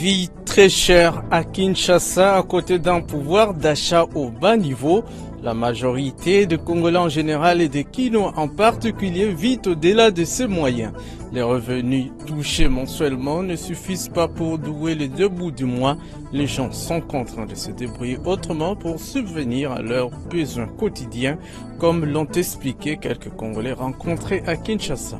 Vie très chère à Kinshasa à côté d'un pouvoir d'achat au bas niveau. La majorité de Congolais en général et de Kinois en particulier vit au-delà de ses moyens. Les revenus touchés mensuellement ne suffisent pas pour douer les deux bouts du mois. Les gens sont contraints de se débrouiller autrement pour subvenir à leurs besoins quotidiens, comme l'ont expliqué quelques Congolais rencontrés à Kinshasa.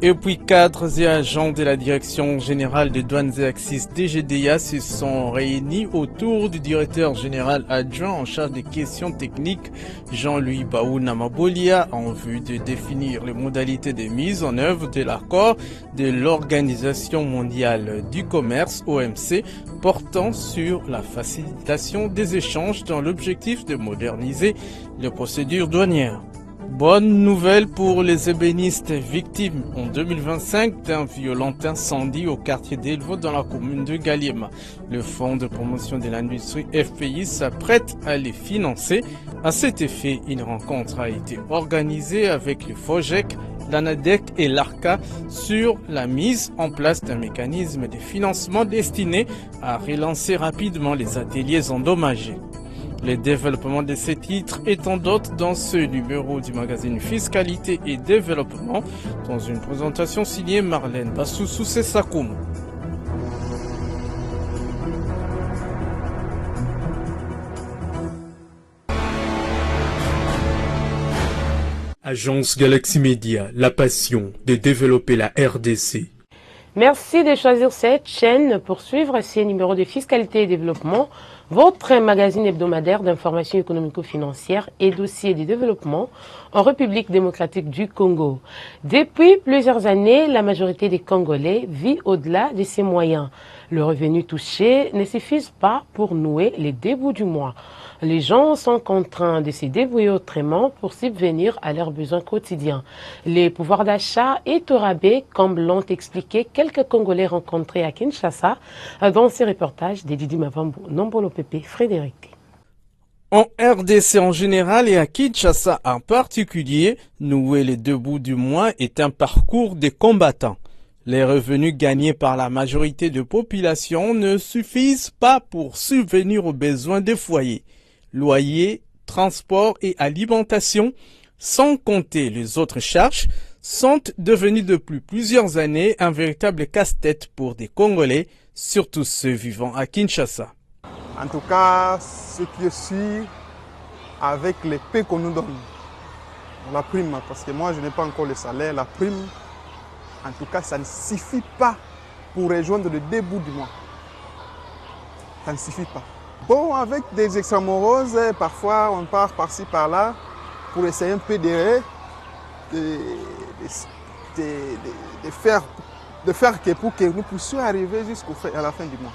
Et puis cadres et agents de la Direction générale des douanes et axes DGDA se sont réunis autour du directeur général adjoint en charge des questions techniques Jean-Louis Baouna Mabolia en vue de définir les modalités de mise en œuvre de l'accord de l'Organisation mondiale du commerce OMC portant sur la facilitation des échanges dans l'objectif de moderniser les procédures douanières. Bonne nouvelle pour les ébénistes victimes en 2025 d'un violent incendie au quartier d'Elvo dans la commune de Galiema. Le Fonds de promotion de l'industrie FPI s'apprête à les financer. À cet effet, une rencontre a été organisée avec le FOGEC, l'ANADEC et l'ARCA sur la mise en place d'un mécanisme de financement destiné à relancer rapidement les ateliers endommagés. Le développement de ces titres est en dot dans ce numéro du magazine Fiscalité et Développement, dans une présentation signée Marlène Bassoussou Sessakoum. Agence Galaxy Media, la passion de développer la RDC. Merci de choisir cette chaîne pour suivre ces numéros de Fiscalité et Développement, votre magazine hebdomadaire d'information économico-financière et dossiers de développement en République démocratique du Congo. Depuis plusieurs années, la majorité des Congolais vit au-delà de ses moyens. Le revenu touché ne suffit pas pour nouer les débuts du mois. Les gens sont contraints de se débrouiller autrement pour subvenir à leurs besoins quotidiens. Les pouvoirs d'achat est au rabais, comme l'ont expliqué quelques Congolais rencontrés à Kinshasa dans ces reportages de Didi Mavambo, Nombolo Pépé, Frédéric. En RDC en général et à Kinshasa en particulier, nouer les deux bouts du mois est un parcours des combattants. Les revenus gagnés par la majorité de population ne suffisent pas pour subvenir aux besoins des foyers. Loyer, transport et alimentation, sans compter les autres charges, sont devenus depuis plusieurs années un véritable casse-tête pour des Congolais, surtout ceux vivant à Kinshasa. En tout cas, ce qui est sûr, avec les paix qu'on nous donne, la prime, parce que moi je n'ai pas encore le salaire, la prime, en tout cas ça ne suffit pas pour rejoindre le début du mois. Ça ne suffit pas. Bon, avec des extramoroses, parfois on part par-ci par-là pour essayer un peu de faire que pour que nous puissions arriver jusqu'à la fin du mois.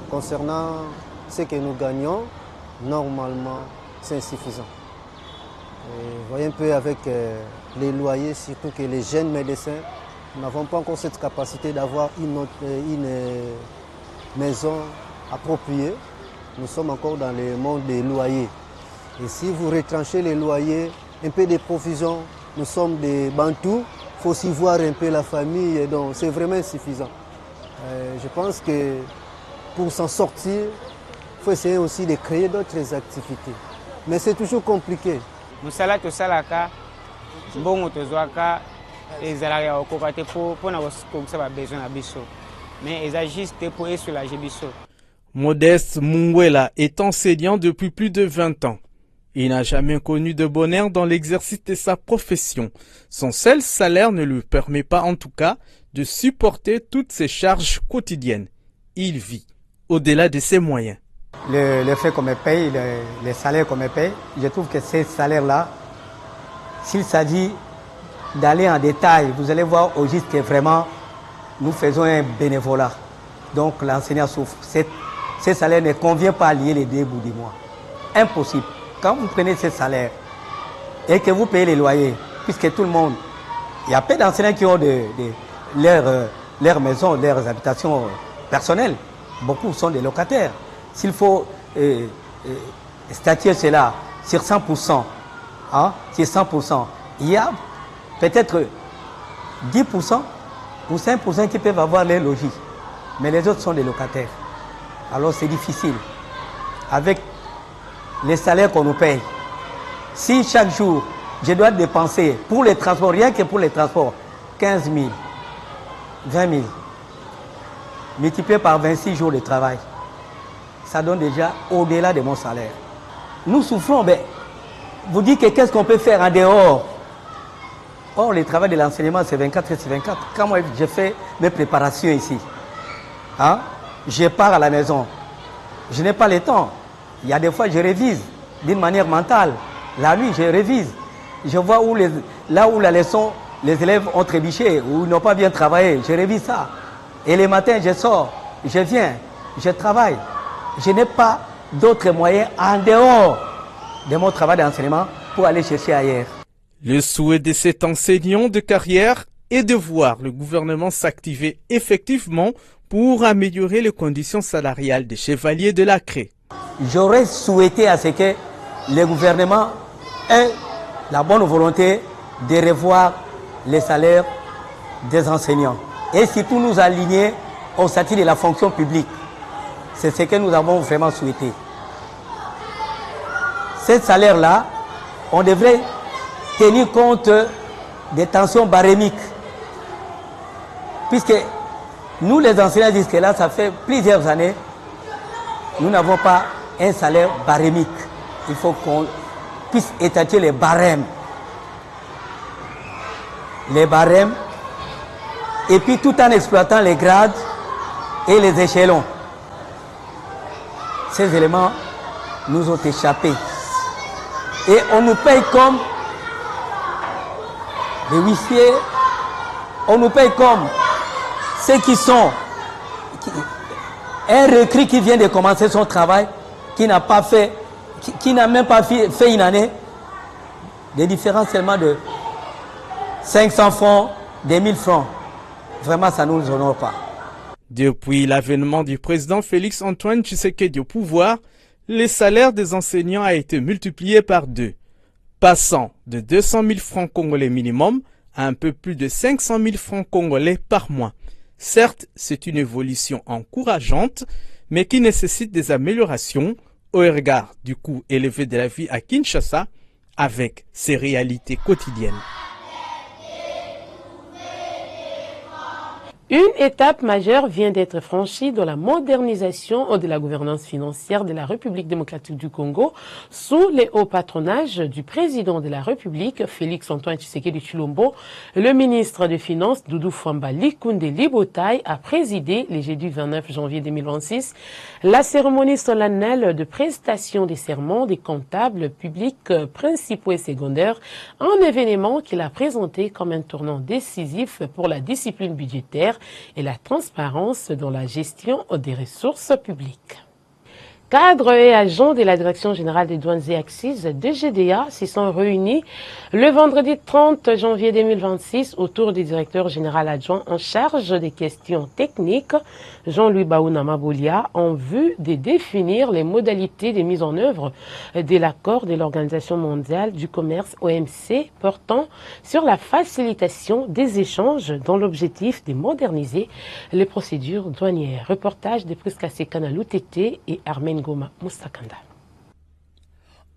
Concernant ce que nous gagnons, normalement, c'est insuffisant. Vous voyez un peu avec les loyers, surtout que les jeunes médecins, nous n'avons pas encore cette capacité d'avoir une maison appropriée. Nous sommes encore dans le monde des loyers. Et si vous retranchez les loyers, un peu de provisions, nous sommes des Bantous, il faut aussi voir un peu la famille, donc c'est vraiment insuffisant. Je pense que pour s'en sortir, il faut essayer aussi de créer d'autres activités. Mais c'est toujours compliqué. Musala to salaka, mbongo to zwaka, ezalaka okokate pour na kokisa ba besoin na biso. Mais eza juste pour soulager biso. Modeste Mungwela est enseignant depuis plus de 20 ans. Il n'a jamais connu de bonheur dans l'exercice de sa profession. Son seul salaire ne lui permet pas en tout cas de supporter toutes ses charges quotidiennes. Il vit au-delà de ses moyens. Le fait qu'on me paye, les salaires qu'on me paye, je trouve que ces salaires-là, s'il s'agit d'aller en détail, vous allez voir au juste que vraiment nous faisons un bénévolat. Donc l'enseignant souffre. Ces salaires ne conviennent pas à lier les deux bouts du mois. Impossible. Quand vous prenez ces salaires et que vous payez les loyers, puisque tout le monde, il y a peu d'enseignants qui ont leur maison, leurs habitations personnelles. Beaucoup sont des locataires. S'il faut statuer cela sur 100%, sur 100%, il y a peut-être 10% ou 5% qui peuvent avoir les logis. mais les autres sont des locataires. Alors c'est difficile. Avec les salaires qu'on nous paye, si chaque jour, je dois dépenser pour les transports, rien que pour les transports, 15 000, 20 000, multiplié par 26 jours de travail, ça donne déjà au-delà de mon salaire. Nous souffrons, mais vous dites que qu'est-ce qu'on peut faire en dehors? Or, le travail de l'enseignement, c'est 24 heures sur 24. Quand moi, j'ai fait mes préparations ici, hein, je pars à la maison. Je n'ai pas le temps. Il y a des fois, je révise d'une manière mentale. La nuit, je révise. Je vois là où la leçon, les élèves ont trébuché, où ils n'ont pas bien travaillé. Je révise ça. Et les matins, je sors, je viens, je travaille. Je n'ai pas d'autres moyens en dehors de mon travail d'enseignement pour aller chercher ailleurs. Le souhait de cet enseignant de carrière est de voir le gouvernement s'activer effectivement pour améliorer les conditions salariales des chevaliers de la CRE. J'aurais souhaité à ce que le gouvernement ait la bonne volonté de revoir les salaires des enseignants et surtout nous aligner au statut de la fonction publique. C'est ce que nous avons vraiment souhaité. Ces salaires-là, on devrait tenir compte des tensions barémiques. Puisque nous, les enseignants, jusque-là, ça fait plusieurs années, nous n'avons pas un salaire barémique. Il faut qu'on puisse étaler les barèmes. Les barèmes, et puis tout en exploitant les grades et les échelons. Ces éléments nous ont échappé. Et on nous paye comme les huissiers, on nous paye comme ceux qui sont un recrue qui vient de commencer son travail, qui n'a pas fait, qui n'a même pas fait une année, des différences seulement de 500 francs, des 1000 francs. Vraiment, ça ne nous honore pas. Depuis l'avènement du président Félix-Antoine Tshisekedi au pouvoir, le salaire des enseignants a été multiplié par 2, passant de 200 000 francs congolais minimum à un peu plus de 500 000 francs congolais par mois. Certes, c'est une évolution encourageante, mais qui nécessite des améliorations au regard du coût élevé de la vie à Kinshasa avec ses réalités quotidiennes. Une étape majeure vient d'être franchie dans la modernisation de la gouvernance financière de la République démocratique du Congo sous les hauts patronages du président de la République, Félix-Antoine Tshisekedi Tshilombo. Le ministre des Finances, Doudou Fwamba Likunde Libotaï, a présidé le jeudi 29 janvier 2026 la cérémonie solennelle de prestation des serments des comptables publics principaux et secondaires, un événement qu'il a présenté comme un tournant décisif pour la discipline budgétaire et la transparence dans la gestion des ressources publiques. Cadres et agents de la Direction générale des douanes et accises, DGDA, s'y sont réunis le vendredi 30 janvier 2026 autour du directeur général adjoint en charge des questions techniques, Jean-Louis Baouna Mabolia, en vue de définir les modalités de mise en œuvre de l'accord de l'Organisation mondiale du commerce OMC portant sur la facilitation des échanges dans l'objectif de moderniser les procédures douanières. Reportage de Prisca Sekana Loutete et Armen Goma Moustakanda.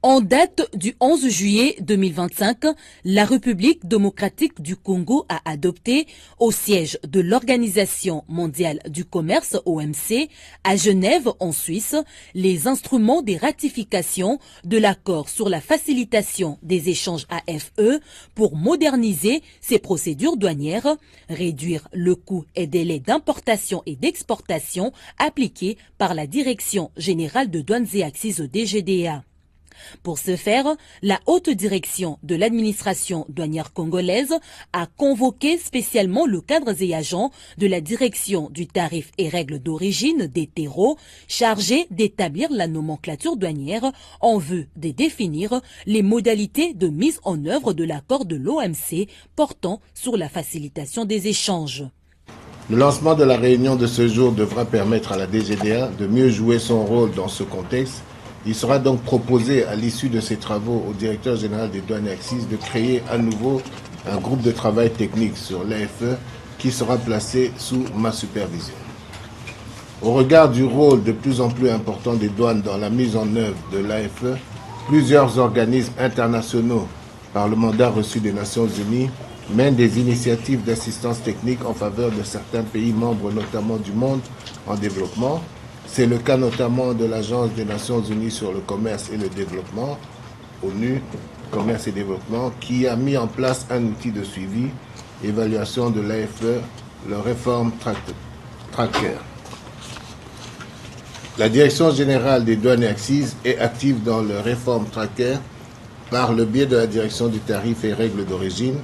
En date du 11 juillet 2025, la République démocratique du Congo a adopté au siège de l'Organisation mondiale du commerce OMC à Genève en Suisse les instruments des ratifications de l'accord sur la facilitation des échanges AFE pour moderniser ses procédures douanières, réduire le coût et délai d'importation et d'exportation appliqués par la Direction générale de douanes et accises DGDA. Pour ce faire, la haute direction de l'administration douanière congolaise a convoqué spécialement le cadre et agent de la direction du tarif et règles d'origine des terreaux chargé d'établir la nomenclature douanière en vue de définir les modalités de mise en œuvre de l'accord de l'OMC portant sur la facilitation des échanges. Le lancement de la réunion de ce jour devra permettre à la DGDA de mieux jouer son rôle dans ce contexte. Il sera donc proposé à l'issue de ces travaux au directeur général des douanes et accises de créer à nouveau un groupe de travail technique sur l'AFE qui sera placé sous ma supervision. Au regard du rôle de plus en plus important des douanes dans la mise en œuvre de l'AFE, plusieurs organismes internationaux, par le mandat reçu des Nations Unies, mènent des initiatives d'assistance technique en faveur de certains pays membres, notamment du monde en développement. C'est le cas notamment de l'Agence des Nations Unies sur le commerce et le développement, ONU, commerce et développement, qui a mis en place un outil de suivi, évaluation de l'AFE, le Reform Tracker. La Direction générale des douanes et accises est active dans le Reform Tracker par le biais de la Direction du tarif et règles d'origine,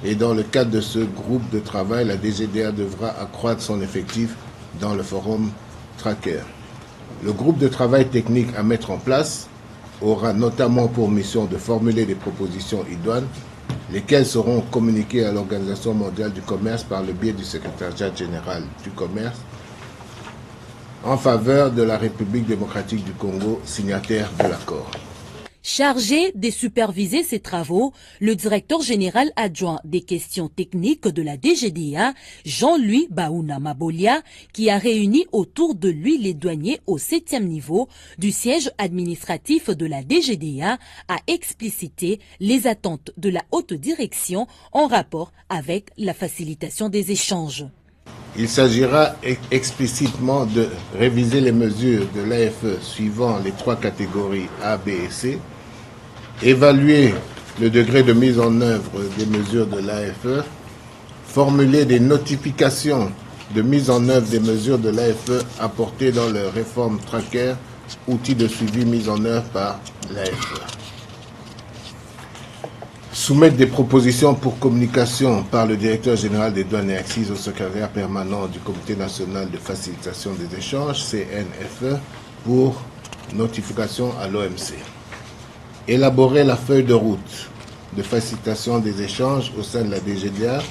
et dans le cadre de ce groupe de travail, la DGDA devra accroître son effectif dans le Forum Tracker. Le groupe de travail technique à mettre en place aura notamment pour mission de formuler des propositions idoines, lesquelles seront communiquées à l'Organisation mondiale du commerce par le biais du secrétariat général du commerce, en faveur de la République démocratique du Congo, signataire de l'accord. Chargé de superviser ces travaux, le directeur général adjoint des questions techniques de la DGDA, Jean-Louis Baouna Mabolia, qui a réuni autour de lui les douaniers au 7e niveau du siège administratif de la DGDA, a explicité les attentes de la haute direction en rapport avec la facilitation des échanges. Il s'agira explicitement de réviser les mesures de l'AFE suivant les 3 catégories A, B et C, évaluer le degré de mise en œuvre des mesures de l'AFE, formuler des notifications de mise en œuvre des mesures de l'AFE apportées dans le Reform Tracker, outil de suivi mis en œuvre par l'AFE. Soumettre des propositions pour communication par le directeur général des douanes et accises au secrétariat permanent du Comité national de facilitation des échanges, CNFE, pour notification à l'OMC. Élaborer la feuille de route de facilitation des échanges au sein de la DGDA,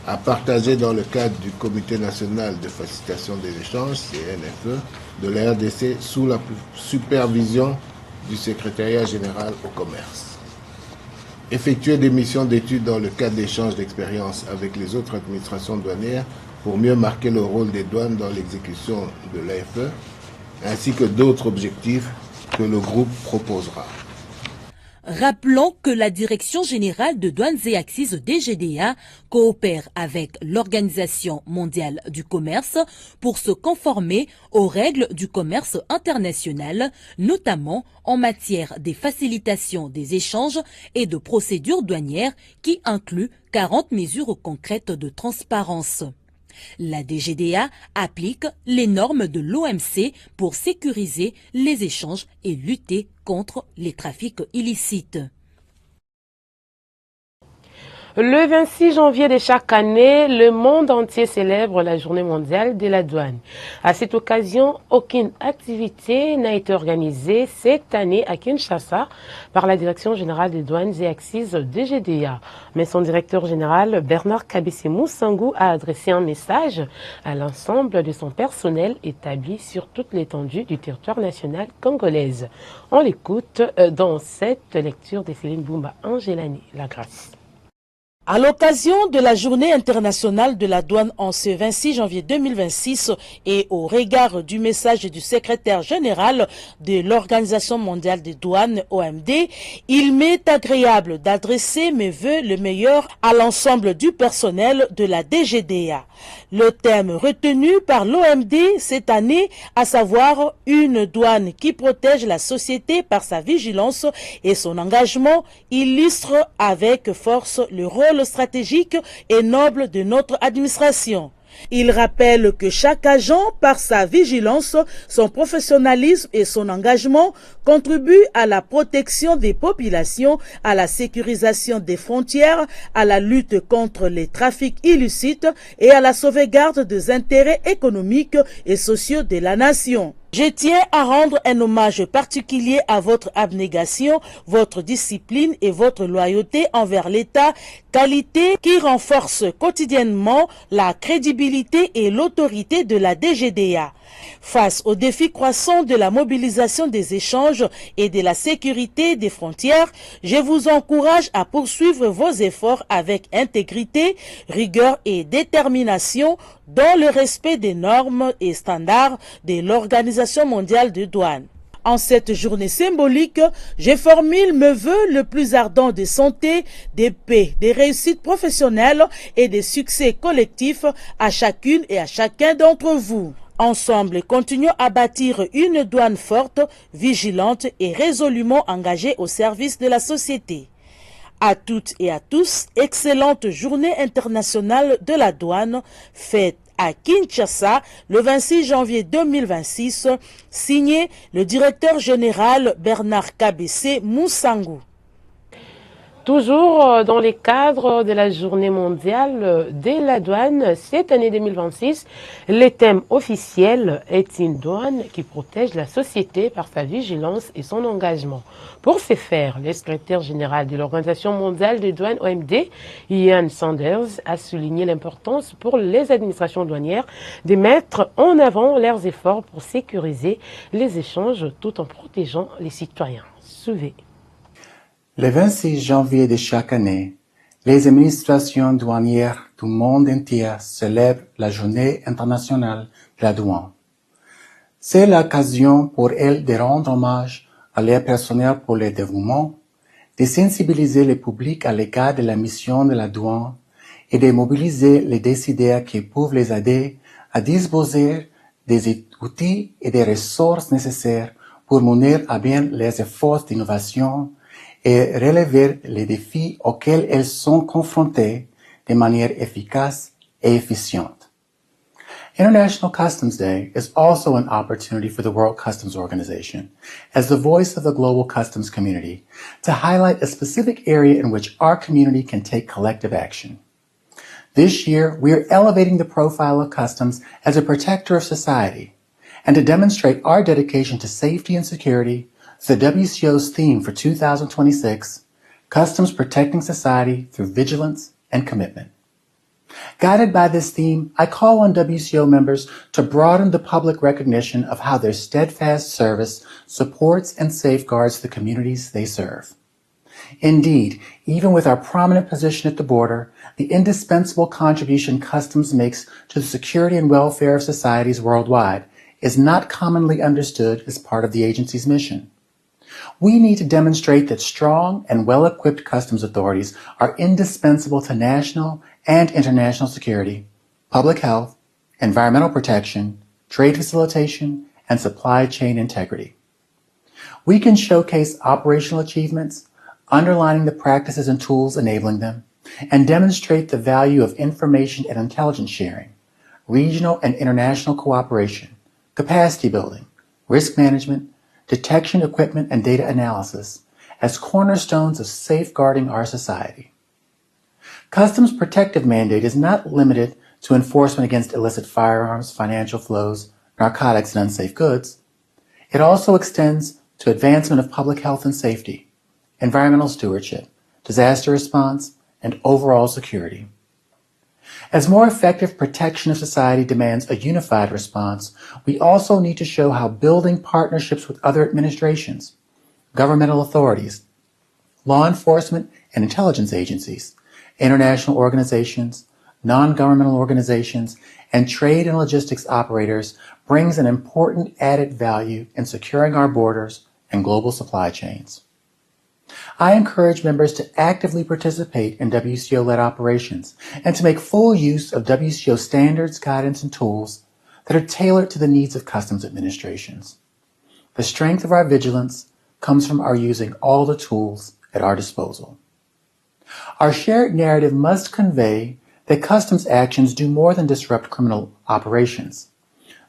à partager dans le cadre du Comité national de facilitation des échanges, CNFE, de la RDC sous la supervision du secrétariat général au commerce. Effectuer des missions d'études dans le cadre d'échanges d'expériences avec les autres administrations douanières pour mieux marquer le rôle des douanes dans l'exécution de l'AFE, ainsi que d'autres objectifs que le groupe proposera. Rappelons que la Direction générale de douanes et accises DGDA coopère avec l'Organisation mondiale du commerce pour se conformer aux règles du commerce international, notamment en matière des facilitations des échanges et de procédures douanières qui incluent 40 mesures concrètes de transparence. La DGDA applique les normes de l'OMC pour sécuriser les échanges et lutter contre les trafics illicites. Le 26 janvier de chaque année, le monde entier célèbre la Journée mondiale de la douane. À cette occasion, aucune activité n'a été organisée cette année à Kinshasa par la Direction générale des douanes et accises DGDA. Mais son directeur général, Bernard Kabissimou Sangou, a adressé un message à l'ensemble de son personnel établi sur toute l'étendue du territoire national congolaise. On l'écoute dans cette lecture de Céline Boumba Angelani, la grâce. À l'occasion de la Journée internationale de la douane en ce 26 janvier 2026 et au regard du message du secrétaire général de l'Organisation mondiale des douanes, OMD, il m'est agréable d'adresser mes vœux le meilleur à l'ensemble du personnel de la DGDA. Le thème retenu par l'OMD cette année, à savoir une douane qui protège la société par sa vigilance et son engagement, illustre avec force le rôle stratégique et noble de notre administration. Il rappelle que chaque agent, par sa vigilance, son professionnalisme et son engagement, contribue à la protection des populations, à la sécurisation des frontières, à la lutte contre les trafics illicites et à la sauvegarde des intérêts économiques et sociaux de la nation. Je tiens à rendre un hommage particulier à votre abnégation, votre discipline et votre loyauté envers l'État, qualité qui renforce quotidiennement la crédibilité et l'autorité de la DGDA. Face aux défis croissants de la mobilisation des échanges et de la sécurité des frontières, je vous encourage à poursuivre vos efforts avec intégrité, rigueur et détermination dans le respect des normes et standards de l'Organisation mondiale de douane. En cette journée symbolique, je formule mes vœux le plus ardent de santé, de paix, de réussite professionnelle et de succès collectifs à chacune et à chacun d'entre vous. Ensemble, continuons à bâtir une douane forte, vigilante et résolument engagée au service de la société. À toutes et à tous, excellente journée internationale de la douane, faite à Kinshasa le 26 janvier 2026, signé le directeur général Bernard Kabessé Moussangu. Toujours dans les cadres de la journée mondiale de la douane, cette année 2026, le thème officiel est une douane qui protège la société par sa vigilance et son engagement. Pour ce faire, le secrétaire général de l'Organisation mondiale des douanes OMD, Ian Sanders, a souligné l'importance pour les administrations douanières de mettre en avant leurs efforts pour sécuriser les échanges tout en protégeant les citoyens. Suivez. Le 26 janvier de chaque année, les administrations douanières du monde entier célèbrent la Journée internationale de la douane. C'est l'occasion pour elles de rendre hommage à leur personnel pour le dévouement, de sensibiliser le public à l'égard de la mission de la douane et de mobiliser les décideurs qui peuvent les aider à disposer des outils et des ressources nécessaires pour mener à bien les efforts d'innovation et relever les défis auxquels elles sont confrontées de manière efficace et efficiente. International Customs Day is also an opportunity for the World Customs Organization, as the voice of the global customs community, to highlight a specific area in which our community can take collective action. This year, we are elevating the profile of customs as a protector of society, and to demonstrate our dedication to safety and security, the WCO's theme for 2026, Customs Protecting Society Through Vigilance and Commitment. Guided by this theme, I call on WCO members to broaden the public recognition of how their steadfast service supports and safeguards the communities they serve. Indeed, even with our prominent position at the border, the indispensable contribution customs makes to the security and welfare of societies worldwide is not commonly understood as part of the agency's mission. We need to demonstrate that strong and well-equipped customs authorities are indispensable to national and international security, public health, environmental protection, trade facilitation, and supply chain integrity. We can showcase operational achievements, underlining the practices and tools enabling them, and demonstrate the value of information and intelligence sharing, regional and international cooperation, capacity building, risk management, detection equipment and data analysis as cornerstones of safeguarding our society. Customs protective mandate is not limited to enforcement against illicit firearms, financial flows, narcotics, and unsafe goods. It also extends to advancement of public health and safety, environmental stewardship, disaster response, and overall security. As more effective protection of society demands a unified response, we also need to show how building partnerships with other administrations, governmental authorities, law enforcement and intelligence agencies, international organizations, non-governmental organizations, and trade and logistics operators brings an important added value in securing our borders and global supply chains. I encourage members to actively participate in WCO-led operations and to make full use of WCO standards, guidance, and tools that are tailored to the needs of customs administrations. The strength of our vigilance comes from our using all the tools at our disposal. Our shared narrative must convey that customs actions do more than disrupt criminal operations.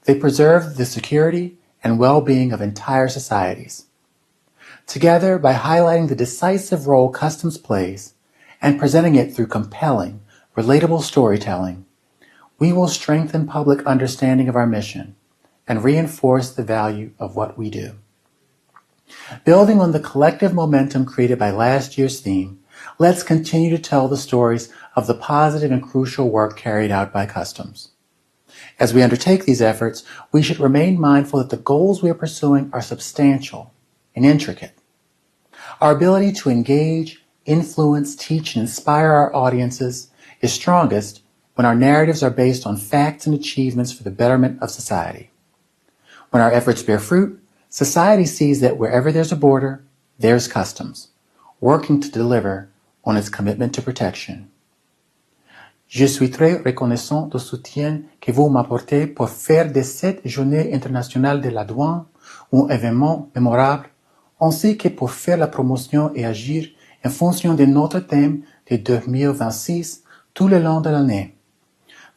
They preserve the security and well-being of entire societies. Together, by highlighting the decisive role customs plays and presenting it through compelling, relatable storytelling, we will strengthen public understanding of our mission and reinforce the value of what we do. Building on the collective momentum created by last year's theme, let's continue to tell the stories of the positive and crucial work carried out by customs. As we undertake these efforts, we should remain mindful that the goals we are pursuing are substantial and intricate. Our ability to engage, influence, teach, and inspire our audiences is strongest when our narratives are based on facts and achievements for the betterment of society. When our efforts bear fruit, society sees that wherever there's a border, there's customs, working to deliver on its commitment to protection. Je suis très reconnaissant du soutien que vous m'apportez pour faire de cette journée internationale de la douane un événement mémorable, ainsi que pour faire la promotion et agir en fonction de notre thème de 2026 tout le long de l'année.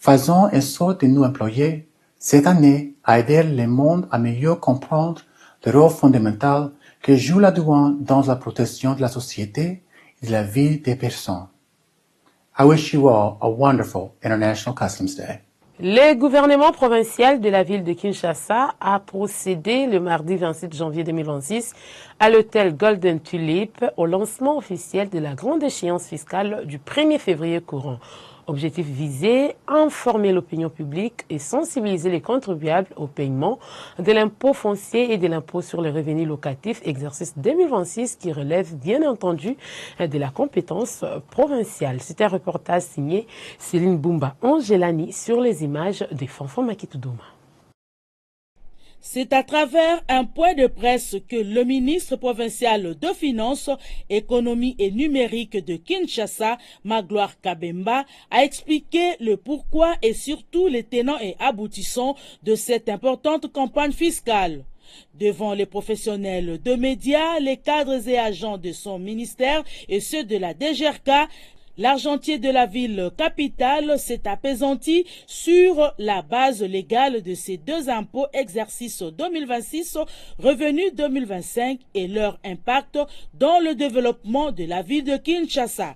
Faisons en sorte de nous employer cette année à aider le monde à mieux comprendre le rôle fondamental que joue la douane dans la protection de la société et de la vie des personnes. I wish you all a wonderful International Customs Day. Le gouvernement provincial de la ville de Kinshasa a procédé le mardi 27 janvier 2026 à l'hôtel Golden Tulip au lancement officiel de la grande échéance fiscale du 1er février courant. Objectif visé, informer l'opinion publique et sensibiliser les contribuables au paiement de l'impôt foncier et de l'impôt sur les revenus locatifs exercice 2026 qui relève bien entendu de la compétence provinciale. C'est un reportage signé Céline Boumba Angelani sur les images de Fanfan Makitoudouma. C'est à travers un point de presse que le ministre provincial de Finances, Économie et Numérique de Kinshasa, Magloire Kabemba, a expliqué le pourquoi et surtout les tenants et aboutissants de cette importante campagne fiscale. Devant les professionnels de médias, les cadres et agents de son ministère et ceux de la DGRK, l'argentier de la ville capitale s'est apaisanti sur la base légale de ces deux impôts exercice 2026, revenus 2025 et leur impact dans le développement de la ville de Kinshasa.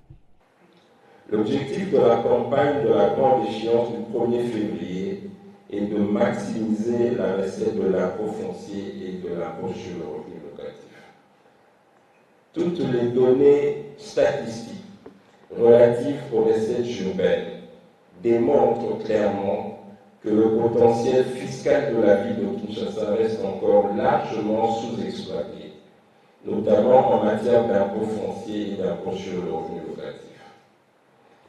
L'objectif de la campagne de la grande échéance du 1er février est de maximiser la recette de l'impôt foncier et de l'impôt sur le revenu locatif. Toutes les données statistiques relatives aux recettes urbaines démontrent clairement que le potentiel fiscal de la ville de Kinshasa reste encore largement sous-exploité, notamment en matière d'impôt foncier et d'impôt sur le revenu locatif.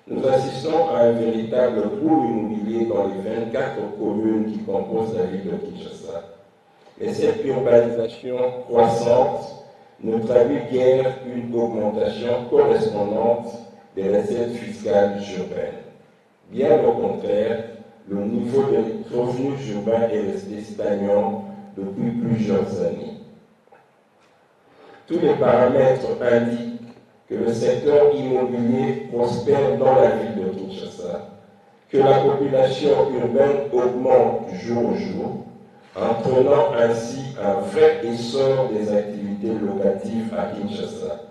Nous assistons à un véritable boom immobilier dans les 24 communes qui composent la ville de Kinshasa. Mais cette urbanisation croissante ne traduit guère une augmentation correspondante des recettes fiscales urbaines. Bien au contraire, le niveau des revenus urbains est resté stagnant depuis plusieurs années. Tous les paramètres indiquent que le secteur immobilier prospère dans la ville de Kinshasa, que la population urbaine augmente jour au jour, entraînant ainsi un vrai essor des activités locatives à Kinshasa.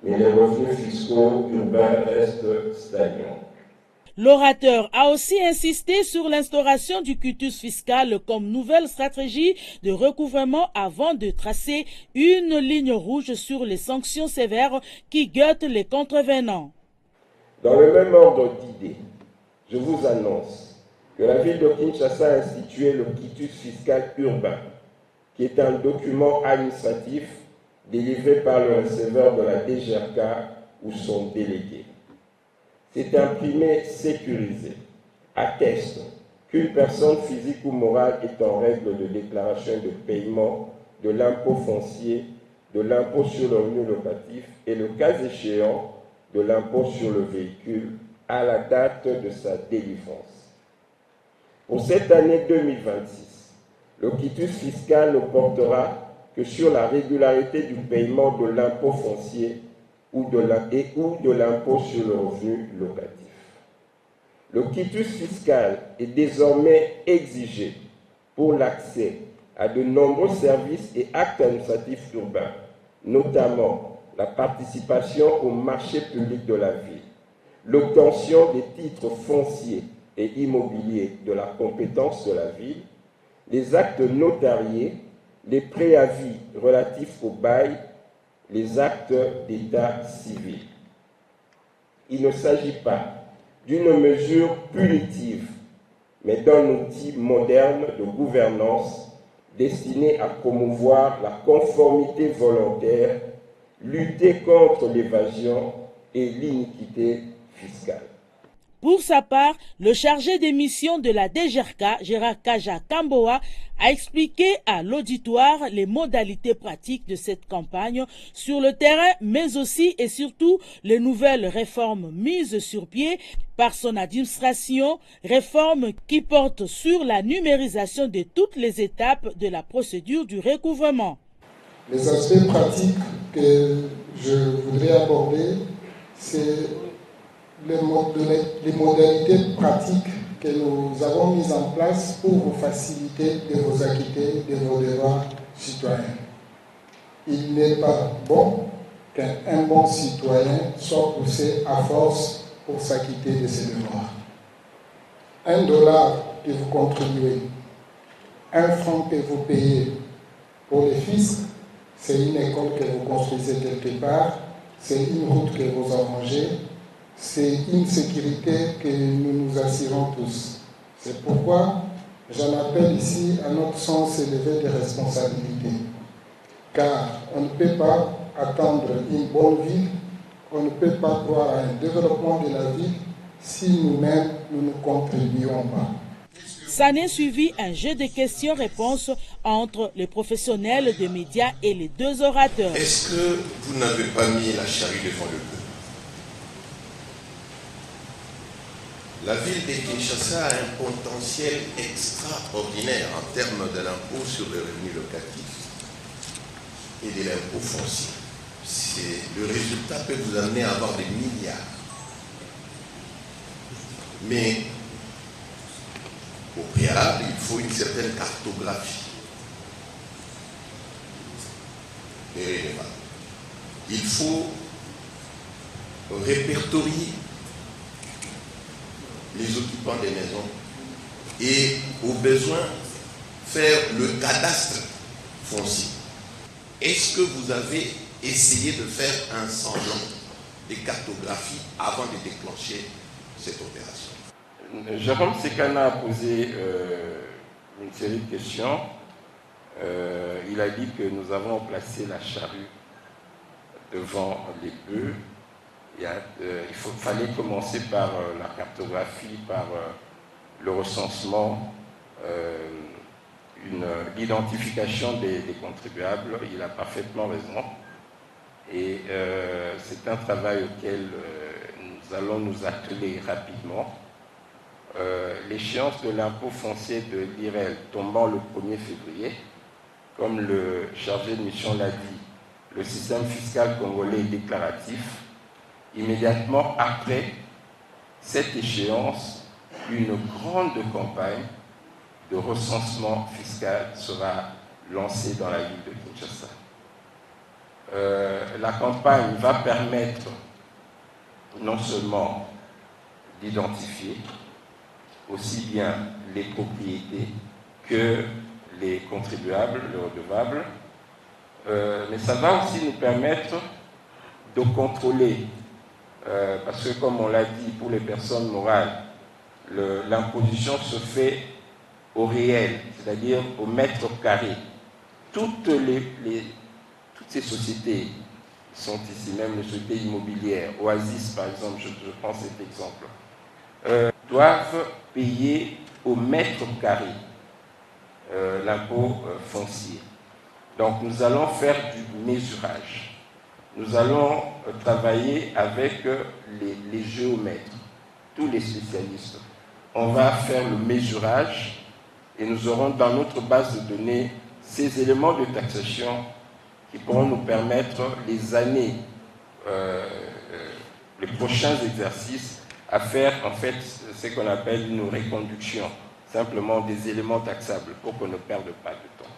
Mais les revenus fiscaux urbains restent stagnants. L'orateur a aussi insisté sur l'instauration du quitus fiscal comme nouvelle stratégie de recouvrement avant de tracer une ligne rouge sur les sanctions sévères qui guettent les contrevenants. Dans le même ordre d'idées, je vous annonce que la ville de Kinshasa a institué le quitus fiscal urbain, qui est un document administratif délivré par le receveur de la DGRK ou son délégué. Cet imprimé sécurisé atteste qu'une personne physique ou morale est en règle de déclaration de paiement de l'impôt foncier, de l'impôt sur le revenu locatif et le cas échéant de l'impôt sur le véhicule à la date de sa délivrance. Pour cette année 2026, le quitus fiscal ne portera que sur la régularité du paiement de l'impôt foncier ou de l'impôt sur le revenu locatif. Le quitus fiscal est désormais exigé pour l'accès à de nombreux services et actes administratifs urbains, notamment la participation au marché public de la ville, l'obtention des titres fonciers et immobiliers de la compétence de la ville, les actes notariés, les préavis relatifs au bail, les actes d'état civil. Il ne s'agit pas d'une mesure punitive, mais d'un outil moderne de gouvernance destiné à promouvoir la conformité volontaire, lutter contre l'évasion et l'iniquité fiscale. Pour sa part, le chargé des missions de la DGRK, Gérard Kaja Kamboa, a expliqué à l'auditoire les modalités pratiques de cette campagne sur le terrain, mais aussi et surtout les nouvelles réformes mises sur pied par son administration, réformes qui portent sur la numérisation de toutes les étapes de la procédure du recouvrement. Les aspects pratiques que je voudrais aborder, c'est les modalités pratiques que nous avons mises en place pour vous faciliter de vous acquitter de vos devoirs citoyens. Il n'est pas bon qu'un bon citoyen soit poussé à force pour s'acquitter de ses devoirs. $1 que vous contribuez, 1 franc que vous payez pour les fiscs, c'est une école que vous construisez quelque part, c'est une route que vous arrangez, c'est une sécurité que nous nous assurons tous. C'est pourquoi j'en appelle ici à notre sens élevé de responsabilité. Car on ne peut pas attendre une bonne ville, on ne peut pas croire à un développement de la ville si nous-mêmes nous ne contribuons pas. S'en est suivi un jeu de questions-réponses entre les professionnels des médias et les deux orateurs. Est-ce que vous n'avez pas mis la charrue devant le bœuf? La ville de Kinshasa a un potentiel extraordinaire en termes de l'impôt sur les revenus locatifs et de l'impôt foncier. Le résultat peut vous amener à avoir des milliards. Mais au préalable, il faut une certaine cartographie. Il faut répertorier les occupants des maisons et au besoin faire le cadastre foncier. Est-ce que vous avez essayé de faire un semblant de cartographie avant de déclencher cette opération? Jérôme Sekana a posé une série de questions. Il a dit que nous avons placé la charrue devant les bœufs. Fallait commencer par la cartographie, par le recensement, l'identification des contribuables. Il a parfaitement raison. Et c'est un travail auquel nous allons nous atteler rapidement. L'échéance de l'impôt foncier de l'IREL tombant le 1er février, comme le chargé de mission l'a dit, le système fiscal congolais est déclaratif. Immédiatement après cette échéance, une grande campagne de recensement fiscal sera lancée dans la ville de Kinshasa. La campagne va permettre non seulement d'identifier aussi bien les propriétés que les contribuables, les redevables, mais ça va aussi nous permettre de contrôler, parce que comme on l'a dit, pour les personnes morales, l'imposition se fait au réel, c'est-à-dire au mètre carré. Toutes ces sociétés qui sont ici, même les sociétés immobilières, Oasis par exemple, je prends cet exemple, doivent payer au mètre carré l'impôt foncier. Donc nous allons faire du mesurage. Nous allons travailler avec les géomètres, tous les spécialistes. On va faire le mesurage et nous aurons dans notre base de données ces éléments de taxation qui pourront nous permettre les années, les prochains exercices à faire en fait ce qu'on appelle une reconduction, simplement des éléments taxables pour qu'on ne perde pas de temps.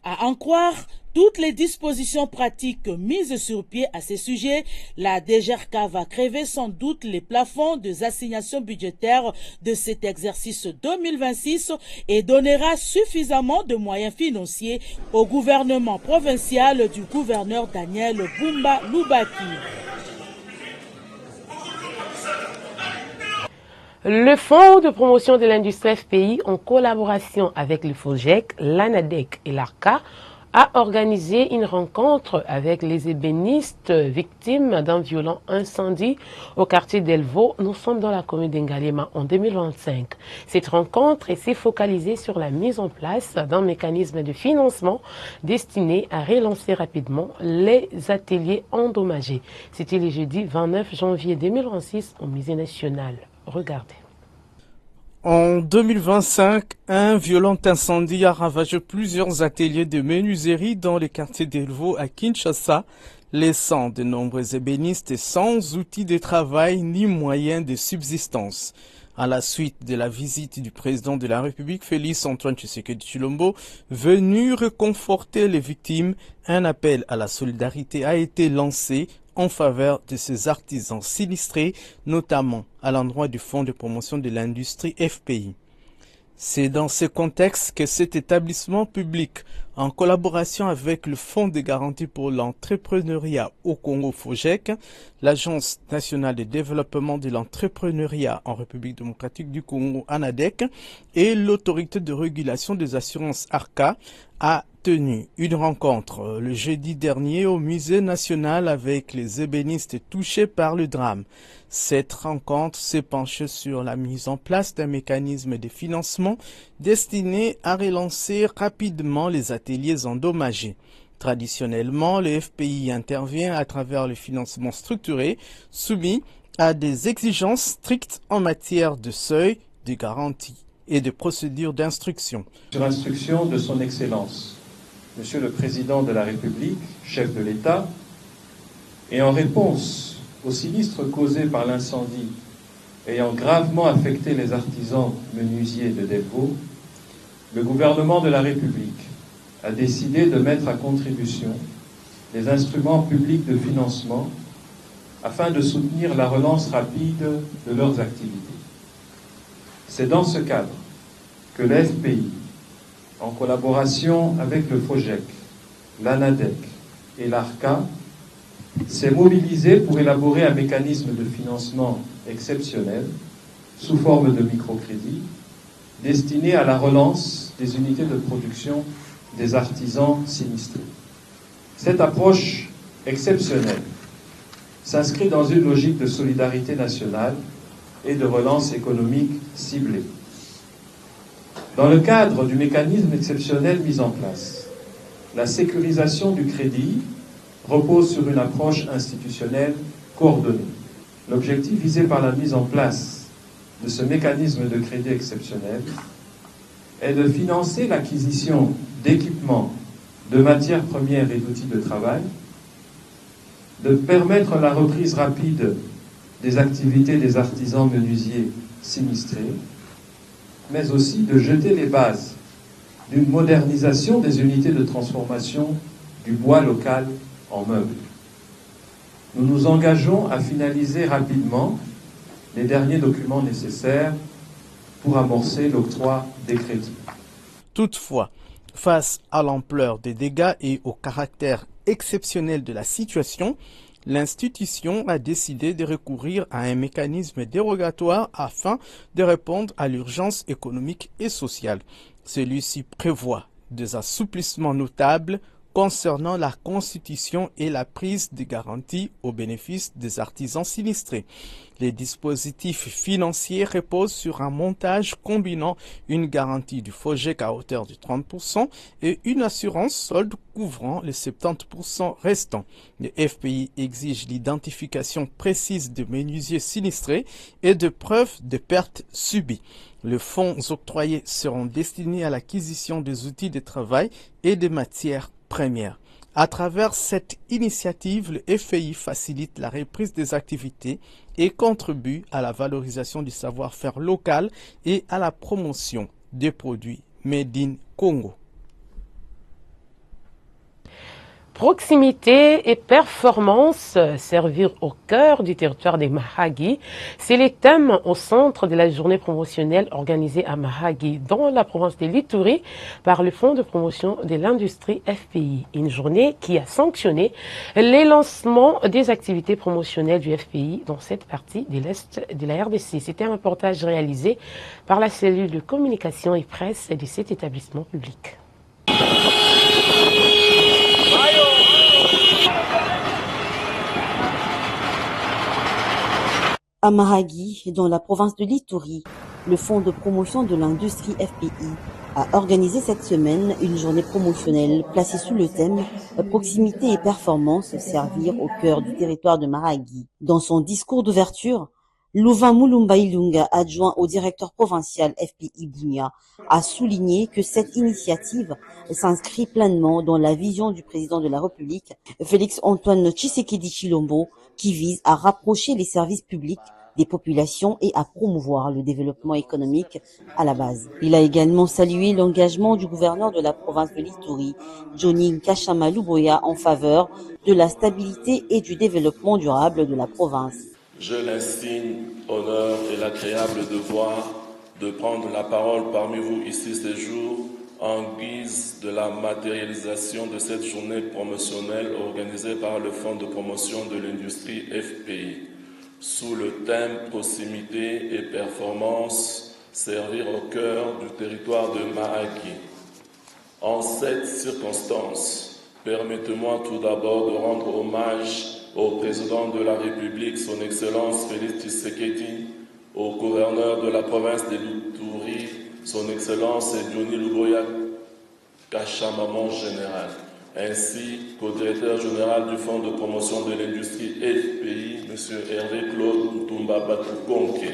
À en croire toutes les dispositions pratiques mises sur pied à ces sujets, la DGRK va crever sans doute les plafonds des assignations budgétaires de cet exercice 2026 et donnera suffisamment de moyens financiers au gouvernement provincial du gouverneur Daniel Bumba Lubaki. Le Fonds de promotion de l'industrie FPI, en collaboration avec le FOGEC, l'ANADEC et l'ARCA, a organisé une rencontre avec les ébénistes victimes d'un violent incendie au quartier d'Elvo. Nous sommes dans la commune d'Ngalema en 2025. Cette rencontre s'est focalisée sur la mise en place d'un mécanisme de financement destiné à relancer rapidement les ateliers endommagés. C'était le jeudi 29 janvier 2026 au Musée national. Regardez. En 2025, un violent incendie a ravagé plusieurs ateliers de menuiserie dans le quartier d'Elvo à Kinshasa, laissant de nombreux ébénistes sans outils de travail ni moyens de subsistance. À la suite de la visite du président de la République, Félix Antoine Tshisekedi Tshilombo, venu réconforter les victimes, un appel à la solidarité a été lancé en faveur de ces artisans sinistrés, notamment à l'endroit du Fonds de promotion de l'industrie FPI. C'est dans ce contexte que cet établissement public, en collaboration avec le Fonds de garantie pour l'entrepreneuriat au Congo FOGEC, l'Agence nationale de développement de l'entrepreneuriat en République démocratique du Congo ANADEC et l'autorité de régulation des assurances ARCA, a tenu une rencontre le jeudi dernier au Musée national avec les ébénistes touchés par le drame. Cette rencontre s'est penchée sur la mise en place d'un mécanisme de financement destiné à relancer rapidement les ateliers endommagés. Traditionnellement, le FPI intervient à travers le financement structuré soumis à des exigences strictes en matière de seuil, de garantie et de procédures d'instruction. Sur instruction de son Excellence, Monsieur le Président de la République, chef de l'État, et en réponse au sinistre causé par l'incendie ayant gravement affecté les artisans menuisiers de Delvaux, le gouvernement de la République a décidé de mettre à contribution les instruments publics de financement afin de soutenir la relance rapide de leurs activités. C'est dans ce cadre que le FPI, en collaboration avec le FOGEC, l'ANADEC et l'ARCA, s'est mobilisé pour élaborer un mécanisme de financement exceptionnel sous forme de microcrédit destiné à la relance des unités de production des artisans sinistrés. Cette approche exceptionnelle s'inscrit dans une logique de solidarité nationale et de relance économique ciblée. Dans le cadre du mécanisme exceptionnel mis en place, la sécurisation du crédit repose sur une approche institutionnelle coordonnée. L'objectif visé par la mise en place de ce mécanisme de crédit exceptionnel est de financer l'acquisition d'équipements, de matières premières et d'outils de travail, de permettre la reprise rapide des activités des artisans menuisiers sinistrés, mais aussi de jeter les bases d'une modernisation des unités de transformation du bois local en meubles. Nous nous engageons à finaliser rapidement les derniers documents nécessaires pour amorcer l'octroi des crédits. Toutefois, face à l'ampleur des dégâts et au caractère exceptionnel de la situation, l'institution a décidé de recourir à un mécanisme dérogatoire afin de répondre à l'urgence économique et sociale. Celui-ci prévoit des assouplissements notables concernant la constitution et la prise de garantie au bénéfice des artisans sinistrés. Les dispositifs financiers reposent sur un montage combinant une garantie du FOGEC à hauteur de 30% et une assurance solde couvrant les 70% restants. Le FPI exige l'identification précise de menuisiers sinistrés et de preuves de pertes subies. Les fonds octroyés seront destinés à l'acquisition des outils de travail et des matières premières. À travers cette initiative, le FPI facilite la reprise des activités et contribue à la valorisation du savoir-faire local et à la promotion des produits Made in Congo. Proximité et performance, servir au cœur du territoire des Mahagi, c'est les thèmes au centre de la journée promotionnelle organisée à Mahagi, dans la province de l'Ituri, par le Fonds de promotion de l'industrie FPI. Une journée qui a sanctionné les lancements des activités promotionnelles du FPI dans cette partie de l'Est de la RDC. C'était un reportage réalisé par la cellule de communication et presse de cet établissement public. À Maragui, dans la province de l'Ituri, le Fonds de promotion de l'industrie FPI a organisé cette semaine une journée promotionnelle placée sous le thème « Proximité et performance, servir au cœur du territoire de Maragui ». Dans son discours d'ouverture, Louvain Moulumba Ilunga, adjoint au directeur provincial FPI Bunia, a souligné que cette initiative s'inscrit pleinement dans la vision du président de la République, Félix Antoine Tshisekedi Tshilombo, qui vise à rapprocher les services publics des populations et à promouvoir le développement économique à la base. Il a également salué l'engagement du gouverneur de la province de l'Ituri, Johnny Nkashama Luboya, en faveur de la stabilité et du développement durable de la province. Je l'insigne honneur et l'agréable devoir de prendre la parole parmi vous ici ce jour en guise de la matérialisation de cette journée promotionnelle organisée par le Fonds de promotion de l'industrie FPI. Sous le thème proximité et performance, servir au cœur du territoire de Maragui. En cette circonstance, permettez-moi tout d'abord de rendre hommage au président de la République, son Excellence Félix Tshisekedi, au gouverneur de la province de l'Ituri, son Excellence Johnny Luboya Nkashama général, ainsi qu'au directeur général du Fonds de promotion de l'industrie FPI, M. Hervé Claude Ntumba Batukonke.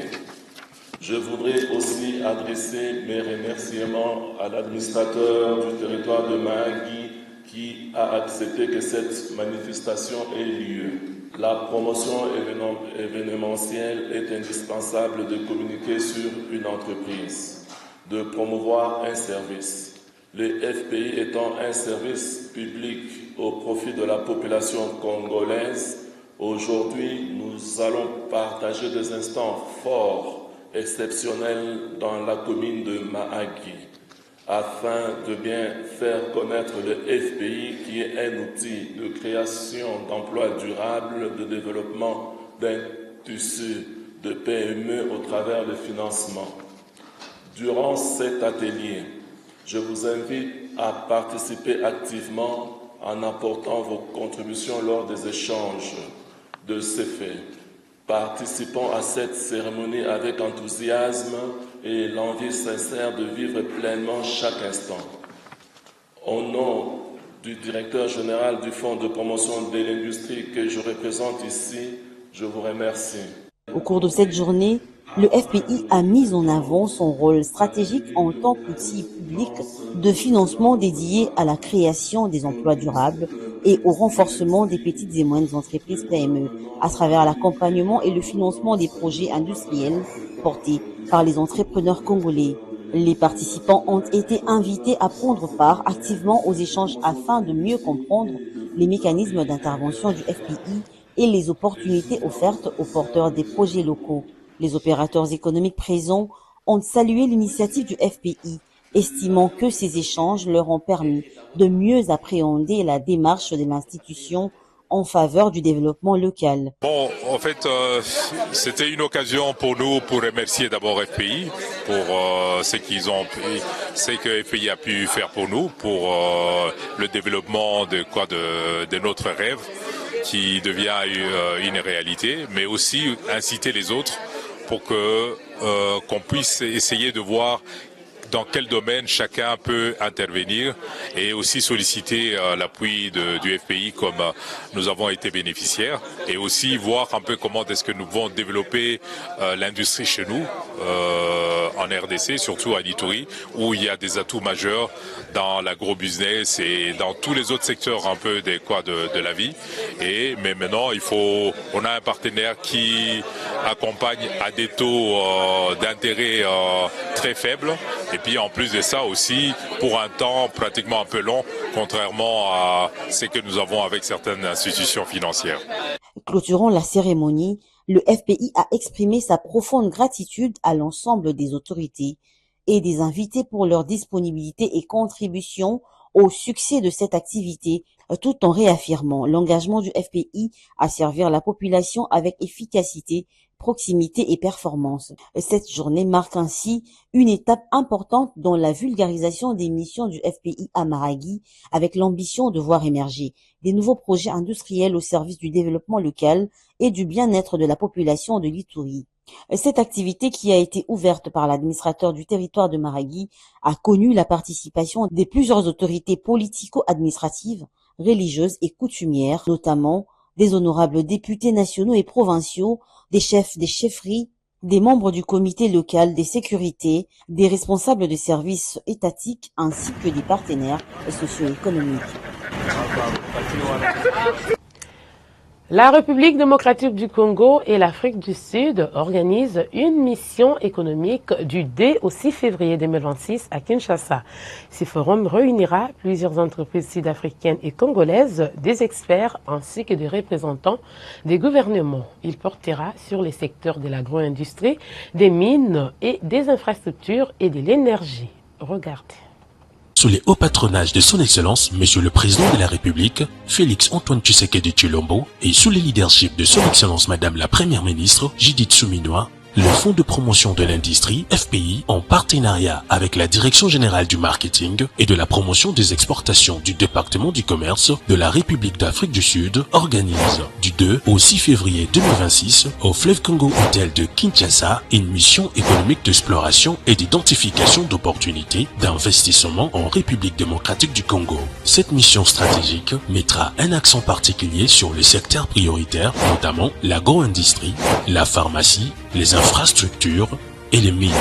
Je voudrais aussi adresser mes remerciements à l'administrateur du territoire de Maragui qui a accepté que cette manifestation ait lieu. La promotion événementielle est indispensable de communiquer sur une entreprise, de promouvoir un service. Le FPI étant un service public au profit de la population congolaise, aujourd'hui nous allons partager des instants forts, exceptionnels dans la commune de Maragui, afin de bien faire connaître le FPI qui est un outil de création d'emplois durables, de développement d'un tissu de PME au travers du financement. Durant cet atelier, je vous invite à participer activement en apportant vos contributions lors des échanges de ces faits. Participons à cette cérémonie avec enthousiasme et l'envie sincère de vivre pleinement chaque instant. Au nom du directeur général du Fonds de promotion de l'industrie que je représente ici, je vous remercie. Au cours de cette journée, le FPI a mis en avant son rôle stratégique en tant qu'outil public de financement dédié à la création des emplois durables et au renforcement des petites et moyennes entreprises PME à travers l'accompagnement et le financement des projets industriels portés par les entrepreneurs congolais. Les participants ont été invités à prendre part activement aux échanges afin de mieux comprendre les mécanismes d'intervention du FPI et les opportunités offertes aux porteurs des projets locaux. Les opérateurs économiques présents ont salué l'initiative du FPI, estimant que ces échanges leur ont permis de mieux appréhender la démarche de l'institution en faveur du développement local. Bon, en fait, c'était une occasion pour nous pour remercier d'abord FPI pour ce que FPI a pu faire pour nous, pour le développement de notre rêve qui devient une réalité, mais aussi inciter les autres pour qu'on puisse essayer de voir dans quel domaine chacun peut intervenir et aussi solliciter l'appui du FPI comme nous avons été bénéficiaires et aussi voir un peu comment est-ce que nous pouvons développer l'industrie chez nous en RDC, surtout à Ituri, où il y a des atouts majeurs dans l'agro-business et dans tous les autres secteurs un peu de la vie. Mais maintenant, on a un partenaire qui accompagne à des taux d'intérêt très faibles. Et puis en plus de ça aussi, pour un temps pratiquement un peu long, contrairement à ce que nous avons avec certaines institutions financières. Clôturant la cérémonie, le FPI a exprimé sa profonde gratitude à l'ensemble des autorités et des invités pour leur disponibilité et contribution au succès de cette activité, tout en réaffirmant l'engagement du FPI à servir la population avec efficacité, proximité et performance. Cette journée marque ainsi une étape importante dans la vulgarisation des missions du FPI à Maragui, avec l'ambition de voir émerger des nouveaux projets industriels au service du développement local et du bien-être de la population de l'Ituri. Cette activité, qui a été ouverte par l'administrateur du territoire de Maragui, a connu la participation de plusieurs autorités politico-administratives, religieuses et coutumières, notamment des honorables députés nationaux et provinciaux, des chefs des chefferies, des membres du comité local des sécurités, des responsables de services étatiques ainsi que des partenaires socio-économiques. La République démocratique du Congo et l'Afrique du Sud organisent une mission économique du 2 au 6 février 2026 à Kinshasa. Ce forum réunira plusieurs entreprises sud-africaines et congolaises, des experts ainsi que des représentants des gouvernements. Il portera sur les secteurs de l'agro-industrie, des mines et des infrastructures et de l'énergie. Regardez. Sous les hauts patronages de son Excellence, Monsieur le Président de la République, Félix Antoine Tshisekedi Tshilombo, et sous le leadership de son Excellence Madame la Première Ministre, Judith Suminwa, le Fonds de promotion de l'industrie, FPI, en partenariat avec la Direction générale du marketing et de la promotion des exportations du département du commerce de la République d'Afrique du Sud, organise du 2 au 6 février 2026 au Fleuve Congo Hotel de Kinshasa une mission économique d'exploration et d'identification d'opportunités d'investissement en République démocratique du Congo. Cette mission stratégique mettra un accent particulier sur les secteurs prioritaires, notamment l'agro-industrie, la pharmacie, les infrastructures et les mines.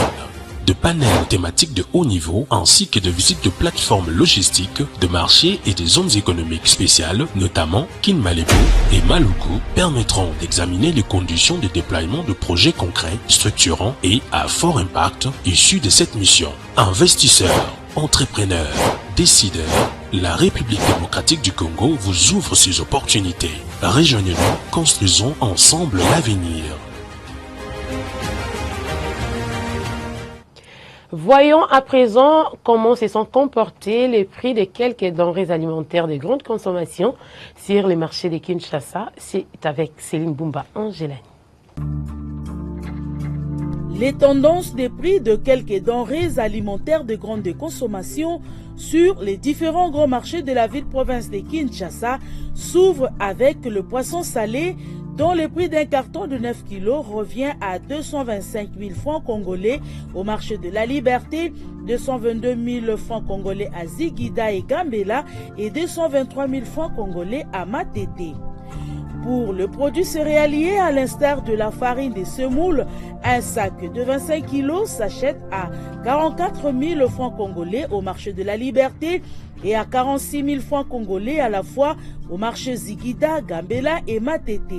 De panels thématiques de haut niveau ainsi que de visites de plateformes logistiques, de marchés et des zones économiques spéciales, notamment Kinmalepo et Maluku, permettront d'examiner les conditions de déploiement de projets concrets, structurants et à fort impact issus de cette mission. Investisseurs, entrepreneurs, décideurs, la République démocratique du Congo vous ouvre ses opportunités. Rejoignez-nous, construisons ensemble l'avenir. Voyons à présent comment se sont comportés les prix de quelques denrées alimentaires de grande consommation sur les marchés de Kinshasa. C'est avec Céline Boumba Angelani. Les tendances des prix de quelques denrées alimentaires de grande consommation sur les différents grands marchés de la ville-province de Kinshasa s'ouvrent avec le poisson salé, dont le prix d'un carton de 9 kg revient à 225 000 francs congolais au marché de la Liberté, 222 000 francs congolais à Ziguida et Gambela et 223 000 francs congolais à Matete. Pour le produit céréalier, à l'instar de la farine de semoule, un sac de 25 kg s'achète à 44 000 francs congolais au marché de la Liberté et à 46 000 francs congolais à la fois au marché Ziguida, Gambela et Matete.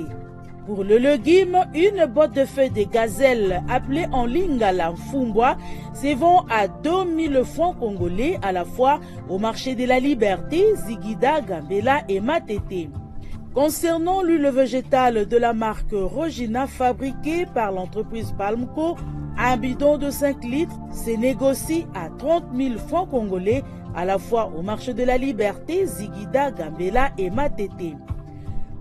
Pour le légume, une botte de feuilles de gazelle appelée en lingala Mfumbwa se vend à 2 000 francs congolais à la fois au marché de la Liberté, Ziguida, Gambela et Matete. Concernant l'huile végétale de la marque Rogina fabriquée par l'entreprise Palmco, un bidon de 5 litres se négocie à 30 000 francs congolais à la fois au marché de la Liberté, Ziguida, Gambela et Matete.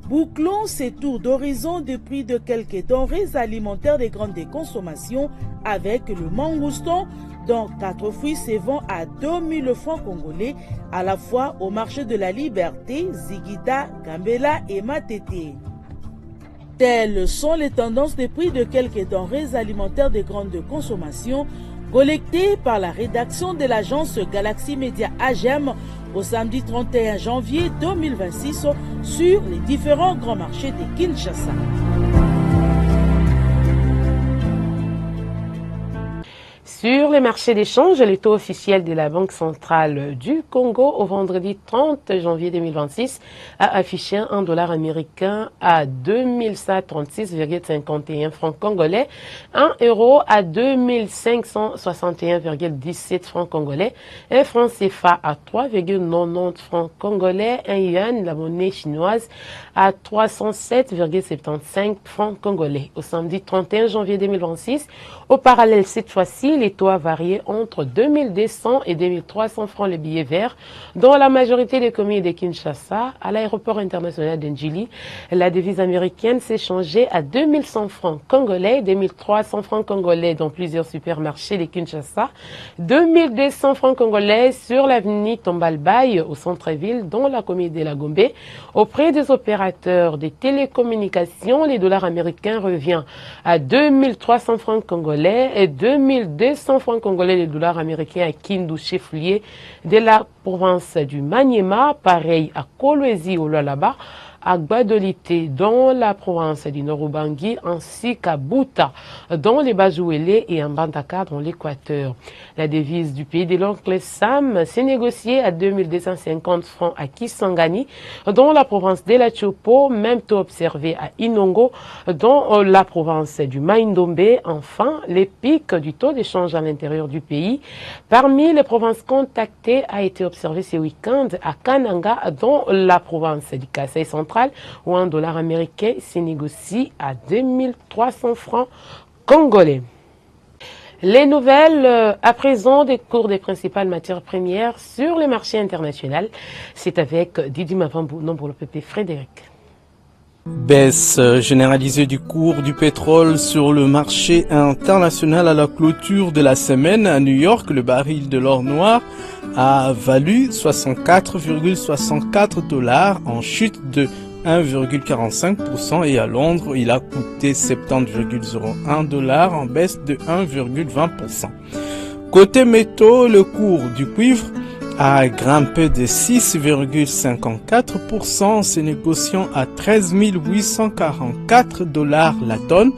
Bouclons ces tours d'horizon de prix de quelques denrées alimentaires de grande consommation avec le mangouston, dont 4 fruits se vendent à 2 000 francs congolais à la fois au marché de la Liberté, Ziguida, Gambela et Matete. Telles sont les tendances des prix de quelques denrées alimentaires de grande consommation collectées par la rédaction de l'agence Galaxy Media AGEM au samedi 31 janvier 2026 sur les différents grands marchés de Kinshasa. Sur les marchés d'échange, le taux officiel de la Banque centrale du Congo au vendredi 30 janvier 2026 a affiché un dollar américain à 2136,51 francs congolais, 1 euro à 2561,17 francs congolais, un franc CFA à 3,90 francs congolais, un yuan, la monnaie chinoise, à 307,75 francs congolais. Au samedi 31 janvier 2026, au parallèle cette fois-ci, les taux a varié entre 2200 et 2300 francs le billet vert, dont la majorité des communes de Kinshasa. À l'aéroport international d'Ndjili, la devise américaine s'est changée à 2100 francs congolais, 2300 francs congolais dans plusieurs supermarchés de Kinshasa, 2200 francs congolais sur l'avenue Tombalbaye au centre-ville, dans la commune de la Gombe. Auprès des opérateurs des télécommunications, les dollars américains revient à 2300 francs congolais et 2200 francs congolais les dollars américains à Kindu, chef-lieu de la province du Maniema, pareil à Kolwezi au Lualaba, à Gbadolité dans la province du Nord-Ubangi, ainsi qu'à Bouta dans les Bajouélé et à Mbandaka dans l'Équateur. La devise du pays de l'oncle Sam s'est négociée à 2250 francs à Kisangani dans la province de la Chopo, même taux observé à Inongo dans la province du Maïndombe. Enfin, les pics du taux d'échange à l'intérieur du pays parmi les provinces contactées a été observé ce week-end à Kananga dans la province du Kasaï central, où un dollar américain se négocie à 2300 francs congolais. Les nouvelles à présent des cours des principales matières premières sur les marchés internationaux. C'est avec Didi Mavambou, non pour le PP Frédéric. Baisse généralisée du cours du pétrole sur le marché international à la clôture de la semaine. À New York, le baril de l'or noir a valu 64,64 $, en chute de 1,45%, et à Londres, il a coûté 70,01 $, en baisse de 1,20%. Côté métaux, le cours du cuivre a grimpé de 6,54%, se négociant à 13 844 $ la tonne.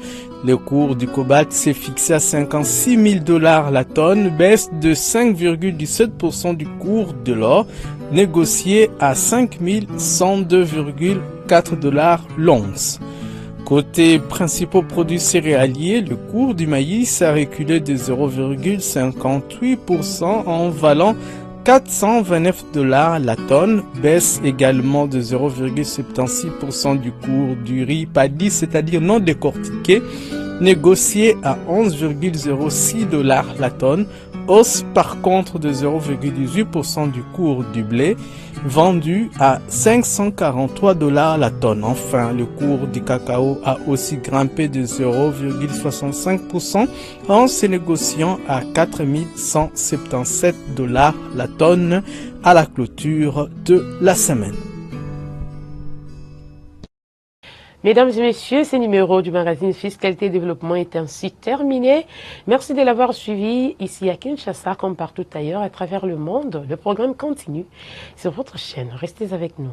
Le cours du cobalt s'est fixé à 56 000 $ la tonne, baisse de 5,17% du cours de l'or, négocié à 5 102,4 $ l'once. Côté principaux produits céréaliers, le cours du maïs a reculé de 0,58% en valant 429 $ la tonne, baisse également de 0,76% du cours du riz paddy, c'est-à-dire non décortiqué, négocié à 11,06 $ la tonne, hausse par contre de 0,18% du cours du blé, vendu à 543 $ la tonne. Enfin, le cours du cacao a aussi grimpé de 0,65% en se négociant à 4 177 $ la tonne à la clôture de la semaine. Mesdames et messieurs, ce numéro du magazine Fiscalité et Développement est ainsi terminé. Merci de l'avoir suivi ici à Kinshasa comme partout ailleurs à travers le monde. Le programme continue sur votre chaîne. Restez avec nous.